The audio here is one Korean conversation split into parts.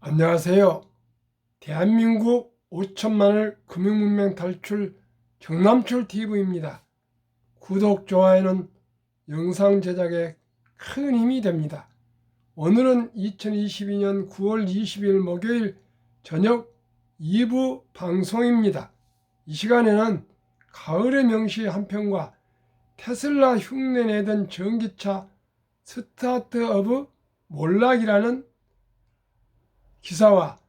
안녕하세요. 대한민국 5천만을 금융문명 탈출 정남출 TV입니다. 구독, 좋아요는 영상 제작에 큰 힘이 됩니다. 오늘은 2022년 9월 20일 목요일 저녁 2부 방송입니다. 이 시간에는 가을의 명시 한 편과 테슬라 흉내내던 전기차 스타트업의 몰락이라는 기사와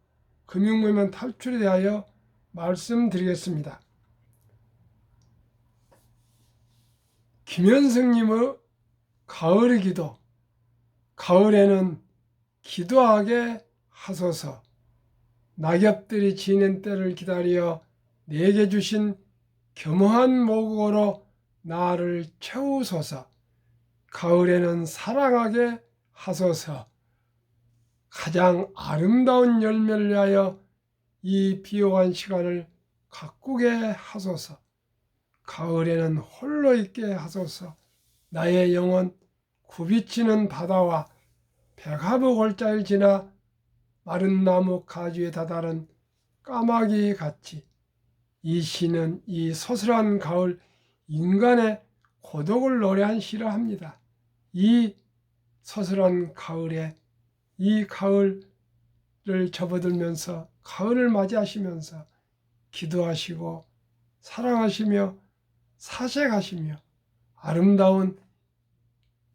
금융문명 탈출에 대하여 말씀드리겠습니다. 김현승님의 가을의 기도. 가을에는 기도하게 하소서. 낙엽들이 지는 때를 기다려 내게 주신 겸허한 모국어로 나를 채우소서. 가을에는 사랑하게 하소서. 가장 아름다운 열매를 위하여 이 비옥한 시간을 가꾸게 하소서. 가을에는 홀로 있게 하소서. 나의 영혼 굽이치는 바다와 백합의 골짜기를 지나 마른 나무 가지에 다다른 까마귀 같이 이 시는 이 소설한 가을 인간의 고독을 노래한 시라 합니다. 이 소설한 가을에 이 가을을 접어들면서 가을을 맞이하시면서 기도하시고 사랑하시며 사색하시며 아름다운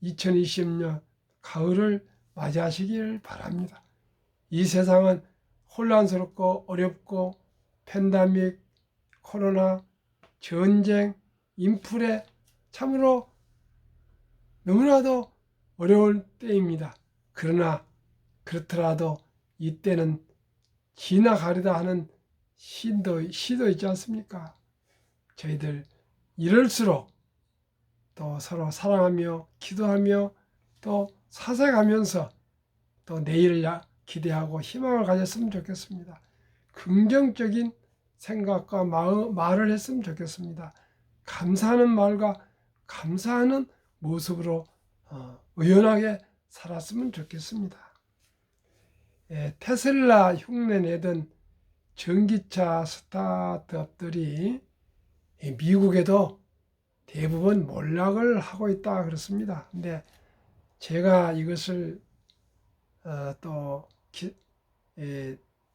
2020년 가을을 맞이하시길 바랍니다. 이 세상은 혼란스럽고 어렵고 팬데믹, 코로나, 전쟁, 인플레 참으로 너무나도 어려울 때입니다. 그러나 그렇더라도 이때는 지나가리다 하는 시도 있지 않습니까? 저희들 이럴수록 또 서로 사랑하며 기도하며 또 사색하면서 또 내일을 기대하고 희망을 가졌으면 좋겠습니다. 긍정적인 생각과 말을 했으면 좋겠습니다. 감사하는 말과 감사하는 모습으로 의연하게 살았으면 좋겠습니다. 테슬라 흉내내던 전기차 스타트업들이 미국에도 대부분 몰락을 하고 있다 그렇습니다. 근데 제가 이것을 또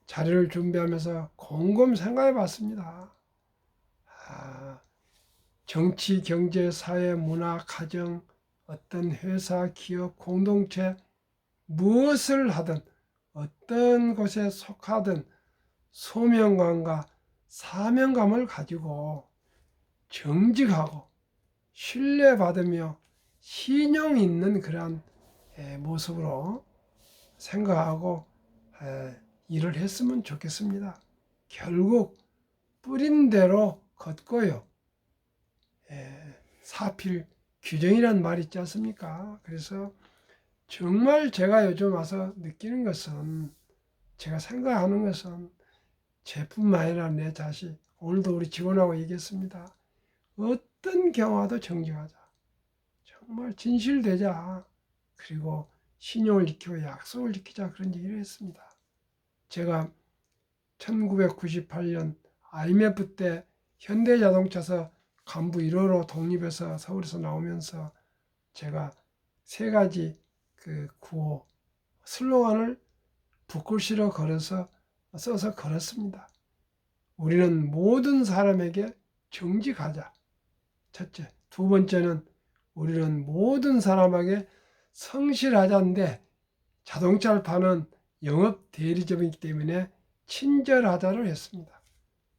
자료를 준비하면서 곰곰 생각해 봤습니다. 정치, 경제, 사회, 문화, 가정, 어떤 회사, 기업, 공동체 무엇을 하든 어떤 곳에 속하든 소명감과 사명감을 가지고 정직하고 신뢰받으며 신용 있는 그러한 모습으로 생각하고 일을 했으면 좋겠습니다. 결국 뿌린 대로 걷고요. 사필 규정이란 말 있지 않습니까? 그래서 정말 제가 요즘 와서 느끼는 것은, 제가 생각하는 것은 제뿐만 아니라 내 자신, 오늘도 우리 직원하고 얘기했습니다. 어떤 경우와도 정직하자. 정말 진실되자. 그리고 신용을 지키고 약속을 지키자. 그런 얘기를 했습니다. 제가 1998년 IMF 때 현대자동차에서 간부 1호로 독립해서 서울에서 나오면서 제가 세 가지 그 구호 슬로건을 붓글씨로 써서 걸었습니다. 우리는 모든 사람에게 정직하자. 첫째. 두 번째는 우리는 모든 사람에게 성실하자인데 자동차를 파는 영업 대리점이기 때문에 친절하자를 했습니다.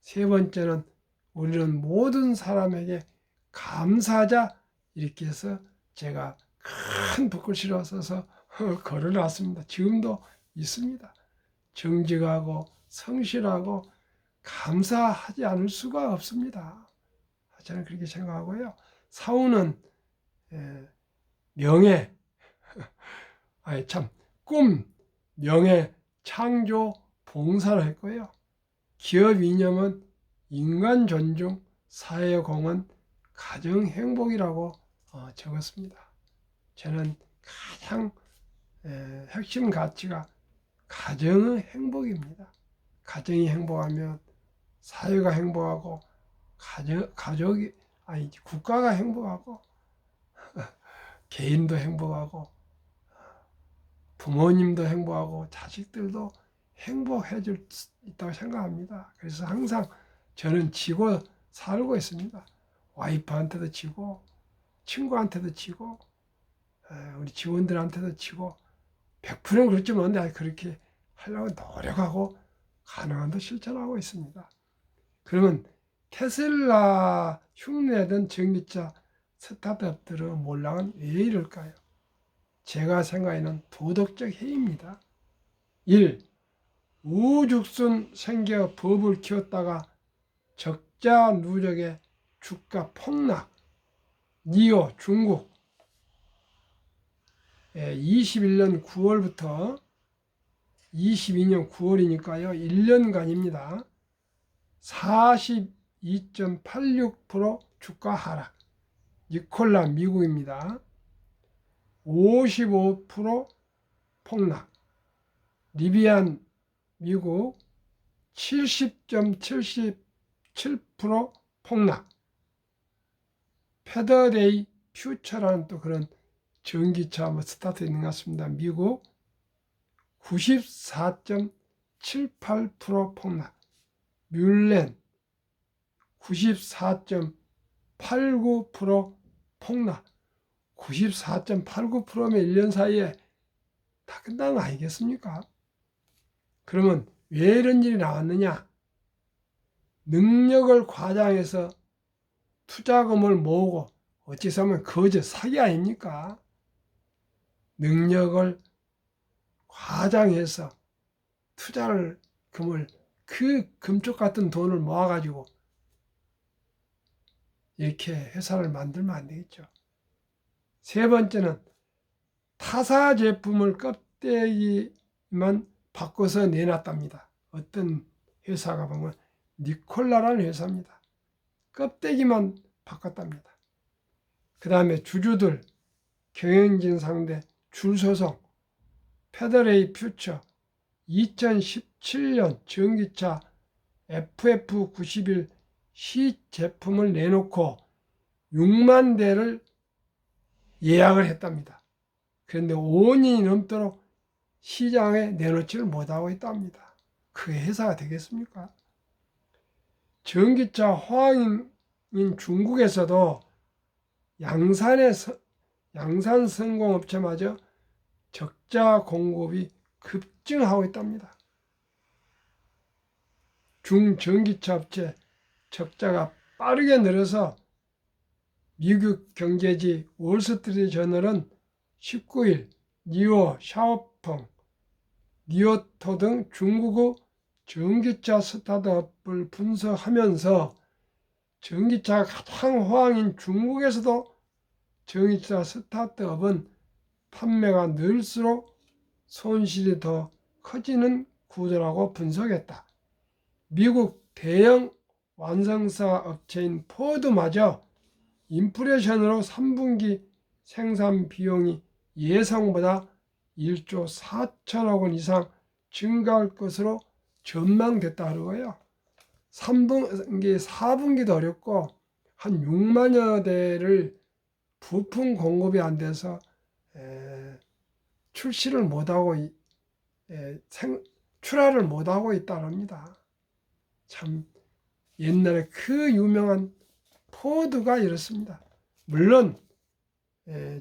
세 번째는 우리는 모든 사람에게 감사하자, 이렇게 해서 제가 큰 붓글씨로 써서 걸어놨습니다. 지금도 있습니다. 정직하고 성실하고 감사하지 않을 수가 없습니다. 저는 그렇게 생각하고요. 사후는 명예, 꿈, 명예, 창조, 봉사를 했고요. 기업 이념은 인간 존중, 사회 공헌, 가정 행복이라고 적었습니다. 저는 가장 핵심 가치가 가정은 행복입니다. 가정이 행복하면 사회가 행복하고 가족이 아니 국가가 행복하고 개인도 행복하고 부모님도 행복하고 자식들도 행복해질 수 있다고 생각합니다. 그래서 항상 저는 지고 살고 있습니다. 와이프한테도 지고 친구한테도 지고 우리 직원들한테도 지고 100%는 그렇지 못한데 그렇게 하려고 노력하고 가능한 도 실천하고 있습니다. 그러면 테슬라 흉내던 전기차 스타트업들은 몰락은 왜 이럴까요? 제가 생각에는 도덕적 해이입니다. 1. 우죽순 생겨 법을 키웠다가 적자 누적의 주가 폭락. 니오 중국 21년 9월부터 22년 9월이니까요. 1년간입니다. 42.86% 주가 하락. 니콜라 미국입니다. 55% 폭락. 리비안 미국 70.77% 폭락. 페더레이 퓨처라는 또 그런 전기차 스타트 있는 것 같습니다. 미국 94.78% 폭락. 뮬렌 94.89% 폭락. 94.89%면 1년 사이에 다 끝난 거 아니겠습니까? 그러면 왜 이런 일이 나왔느냐? 능력을 과장해서 투자금을 모으고 어찌서 하면 거저 사기 아닙니까? 능력을 과장해서 투자를 금을 그 금쪽 같은 돈을 모아가지고 이렇게 회사를 만들면 안 되겠죠. 세 번째는 타사 제품을 껍데기만 바꿔서 내놨답니다. 어떤 회사가 보면 니콜라라는 회사입니다. 껍데기만 바꿨답니다. 그 다음에 주주들, 경영진 상대 줄소송, 페더레이 퓨처 2017년 전기차 FF91 시제품을 내놓고 6만 대를 예약을 했답니다. 그런데 5년이 넘도록 시장에 내놓지를 못하고 있답니다. 그게 회사가 되겠습니까? 전기차 호황인 중국에서도 양산 성공업체마저 적자 공급이 급증하고 있답니다. 중전기차 업체 적자가 빠르게 늘어서 미국 경제지 월스트리트 저널은 19일 니오, 샤오펑, 니오토 등 중국의 전기차 스타트업을 분석하면서 전기차가 가장 호황인 중국에서도 전기차 스타트업은 판매가 늘수록 손실이 더 커지는 구조라고 분석했다. 미국 대형 완성차 업체인 포드마저 인플레이션으로 3분기 생산 비용이 예상보다 1조 4천억 원 이상 증가할 것으로 전망됐다 그러고요. 3분기, 4분기도 어렵고 한 6만여 대를 부품 공급이 안 돼서 출시를 못하고 출하를 못하고 있다고 합니다. 참 옛날에 그 유명한 포드가 이렇습니다. 물론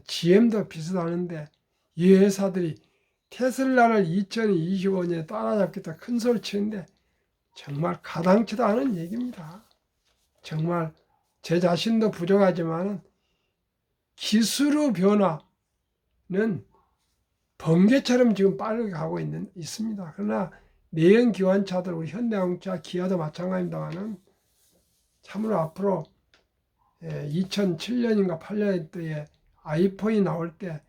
GM도 비슷하는데 이 회사들이 테슬라를 2025년에 따라잡겠다 큰 소리 치는데 정말 가당치도 않은 얘기입니다. 정말 제 자신도 부족하지만 기술의 변화는 번개처럼 지금 빠르게 가고 있습니다. 그러나 내연기관차들 우리 현대자동차, 기아도 마찬가지입니다만 참으로 앞으로 2007년인가 8년 때에 아이폰이 나올 때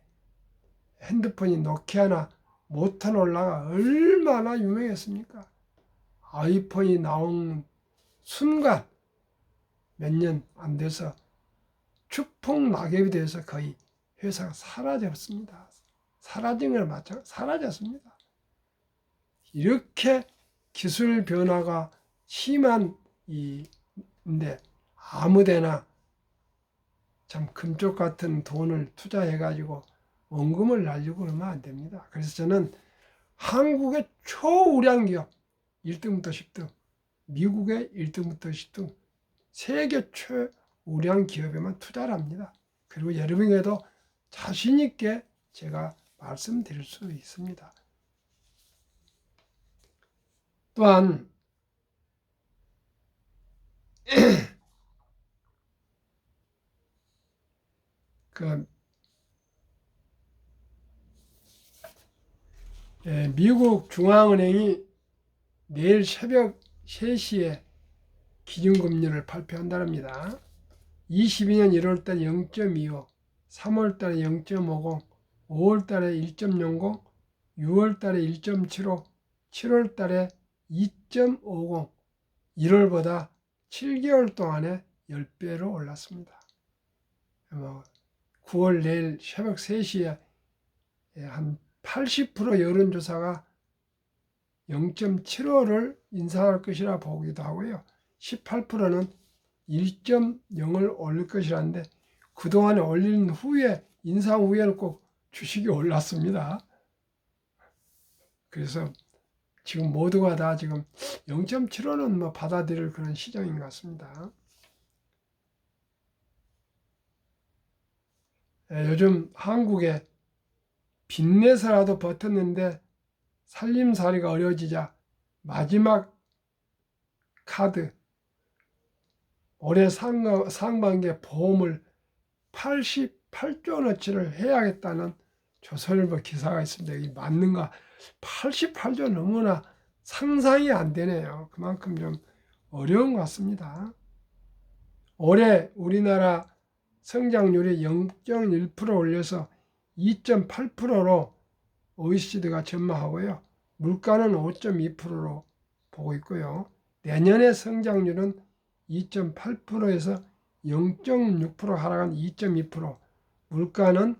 핸드폰이 노키아나 모토로라가 얼마나 유명했습니까? 아이폰이 나온 순간 몇 년 안 돼서 추풍 낙엽이 돼서 거의 회사가 사라졌습니다. 사라진 걸 사라졌습니다. 이렇게 기술 변화가 심한 인데 아무데나 참 금쪽 같은 돈을 투자해가지고 원금을 날리고 그러면 안 됩니다. 그래서 저는 한국의 초우량 기업 1등부터 10등, 미국의 1등부터 10등, 세계 최우량 기업에만 투자를 합니다. 그리고 여러분에게도 자신 있게 제가 말씀드릴 수 있습니다. 또한 미국 중앙은행이 내일 새벽 3시에 기준금리를 발표한답니다. 22년 1월달에 0.25, 3월달에 0.50, 5월달에 1.00, 6월달에 1.75, 7월달에 2.50, 1월보다 7개월 동안에 10배로 올랐습니다. 9월 내일 새벽 3시에 한 80% 여론조사가 0.75를 인상할 것이라 보기도 하고요. 18%는 1.0을 올릴 것이라는데 그동안에 올린 후에 인상 후에는 꼭 주식이 올랐습니다. 그래서 지금 모두가 다 지금 0.75는 뭐 받아들일 그런 시장인 것 같습니다. 요즘 한국에 빚내서라도 버텼는데 살림살이가 어려워지자 마지막 카드 올해 상반기에 보험을 88조 원어치를 해야겠다는 조선일보 기사가 있습니다. 이게 맞는가? 88조 너무나 상상이 안 되네요. 그만큼 좀 어려운 것 같습니다. 올해 우리나라 성장률이 0.1% 올려서 2.8%로 OECD가 전망하고요. 물가는 5.2%로 보고 있고요. 내년의 성장률은 2.8%에서 0.6% 하락한 2.2%, 물가는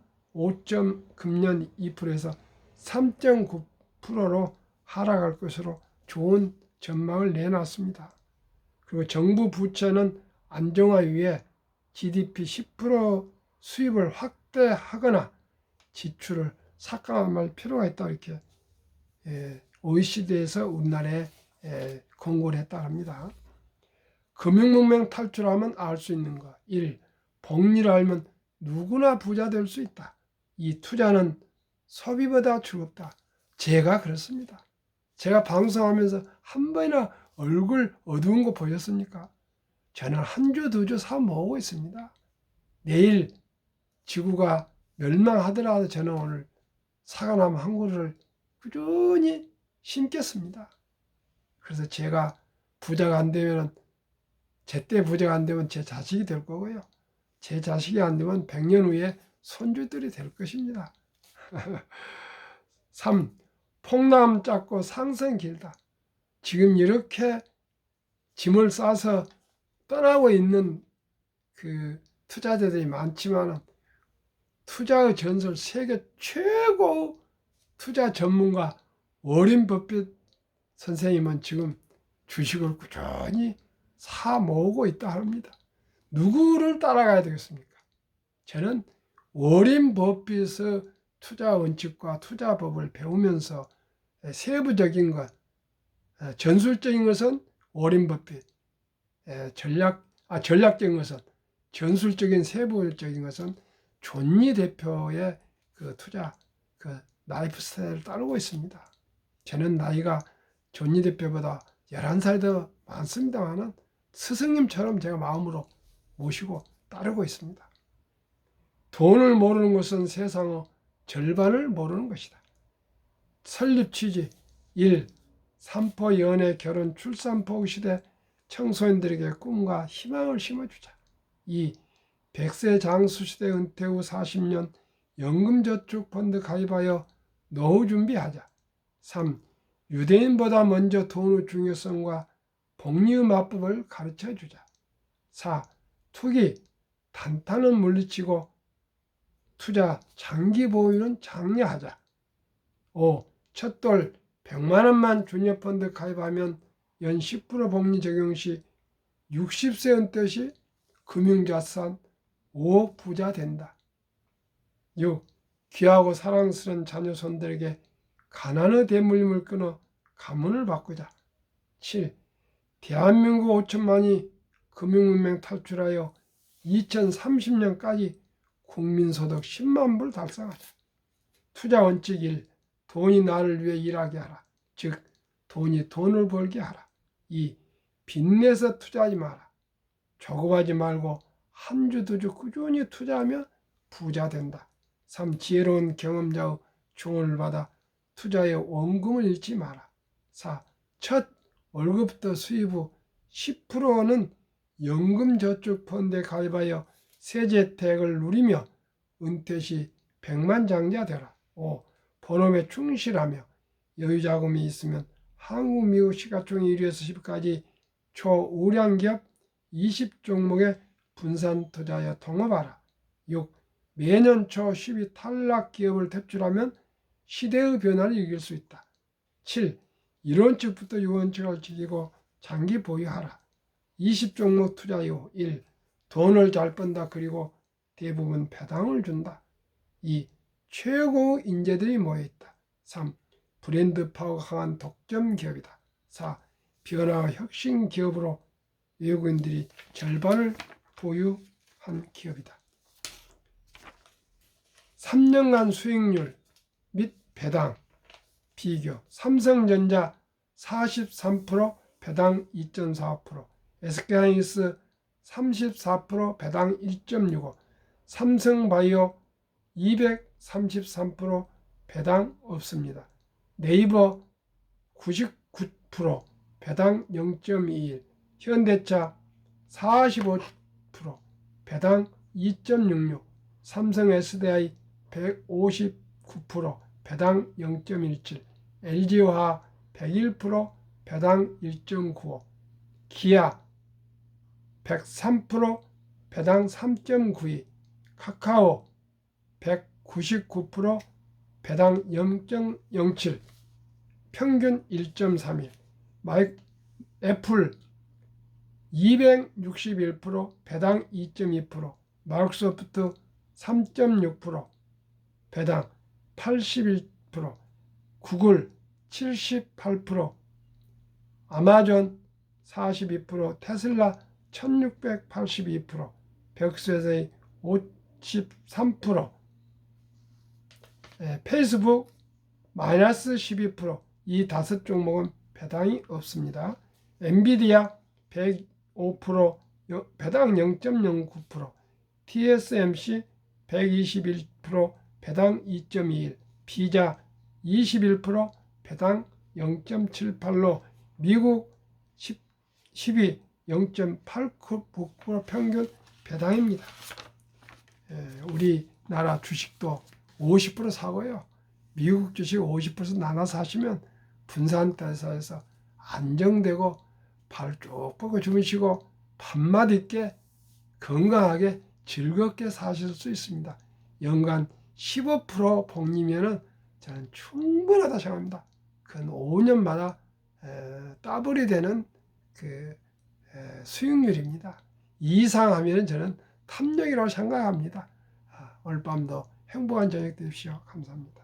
금년 2%에서 3.9%로 하락할 것으로 좋은 전망을 내놨습니다. 그리고 정부 부채는 안정화 위해 GDP 10% 수입을 확대하거나 지출을 삭감할 필요가 있다 이렇게 OECD에서 우리나라에 권고를 했다 합니다. 금융문맹 탈출하면 알 수 있는 것. 1. 복리를 알면 누구나 부자 될 수 있다. 2. 투자는 소비보다 즐겁다. 제가 그렇습니다. 제가 방송하면서 한 번이나 얼굴 어두운 거 보셨습니까? 저는 한 주, 두 주 사 모으고 있습니다. 내일 지구가 멸망하더라도 저는 오늘 사과나무 한 그루를 꾸준히 심겠습니다. 그래서 제가 부자가 안 되면 제때 부자가 안 되면 제 자식이 될 거고요. 제 자식이 안 되면 100년 후에 손주들이 될 것입니다. 3. 폭락 작고 상승 길다. 지금 이렇게 짐을 싸서 떠나고 있는 그 투자자들이 많지만 투자의 전설 세계 최고 투자 전문가 워렌 버핏 선생님은 지금 주식을 꾸준히 사 모으고 있다 합니다. 누구를 따라가야 되겠습니까? 저는 워렌 버핏의 투자 원칙과 투자법을 배우면서 세부적인 것, 전술적인 것은 워렌 버핏, 전략적인 것은 전술적인 세부적인 것은 존니 대표의 그 투자 라이프 스타일을 따르고 있습니다. 저는 나이가 존니 대표보다 11살 더 많습니다만 스승님처럼 제가 마음으로 모시고 따르고 있습니다. 돈을 모르는 것은 세상의 절반을 모르는 것이다. 설립 취지 1. 삼포 연애 결혼 출산 포기 시대 청소년들에게 꿈과 희망을 심어주자. 2. 100세 장수 시대 은퇴 후 40년 연금저축펀드 가입하여 노후 준비하자. 3. 유대인보다 먼저 돈의 중요성과 복리의 마법을 가르쳐주자. 4. 투기, 단타는 물리치고 투자, 장기 보유는 장려하자. 5. 첫돌 100만 원만 주니어펀드 가입하면 연 10% 복리 적용 시 60세 은퇴 시 금융자산 5억 부자 된다. 6. 귀하고 사랑스러운 자녀 손들에게 가난의 대물림을 끊어 가문을 바꾸자. 7. 대한민국 5천만이 금융문맹 탈출하여 2030년까지 국민소득 10만 불 달성하자. 투자 원칙 1. 돈이 나를 위해 일하게 하라. 즉 돈이 돈을 벌게 하라. 2. 빚내서 투자하지 마라. 조급하지 말고 한 주 두 주 꾸준히 투자하면 부자 된다. 3. 지혜로운 경험자의 조언을 받아 투자의 원금을 잃지 마라. 4. 첫 월급부터 수입 후 10%는 연금저축펀드에 가입하여 세제 혜택을 누리며 은퇴 시 백만장자 되라. 5. 본업에 충실하며 여유자금이 있으면 한국, 미국 시가총액 1위에서 10위까지 초우량기업 20종목에 분산 투자하여 통합하라. 6. 매년 초 10위 탈락 기업을 퇴출하면 시대의 변화를 이길 수 있다. 7. 1원칙부터 6원칙을 지키고 장기 보유하라. 20종목 투자 이후 1. 돈을 잘 번다. 그리고 대부분 배당을 준다. 2. 최고 인재들이 모여있다. 3. 브랜드 파워가 강한 독점 기업이다. 4. 변화와 혁신 기업으로 외국인들이 절반을 보유한 기업이다. 3년간 수익률 및 배당 비교. 삼성전자 43% 배당 2.45%, SK하이닉스 34% 배당 1.65%, 삼성바이오 233% 배당 없습니다. 네이버 99% 배당 0.21, 현대차 45% 배당 2.66, 삼성 SDI 159% 배당 0.17, LG화학 101% 배당 1.95, 기아 103% 배당 3.92, 카카오 199% 배당 0.07, 평균 1.31, 애플 261% 배당 2.2%, 마이크로소프트 3.6% 배당 81%, 구글 78%, 아마존 42%, 테슬라 1682%, 백수회사의 53%, 페이스북 마이너스 12%, 이 5종목은 배당이 없습니다. 엔비디아 105% 배당 0.09%, TSMC 121% 배당 2.21, 피자 21% 배당 0.78로 미국 10위 0.89% 평균 배당입니다. 우리나라 주식도 50% 사고요. 미국 주식 50% 나눠 사시면 분산대사에서 안정되고 발 쭉 뻗고 주무시고 밤맛 있게 건강하게 즐겁게 사실 수 있습니다. 연간 15% 복리면은 저는 충분하다 생각합니다. 그건 5년마다 더블이 되는 그 수익률입니다. 이상 하면 저는 탐욕이라고 생각합니다. 오늘 밤도 행복한 저녁 되십시오. 감사합니다.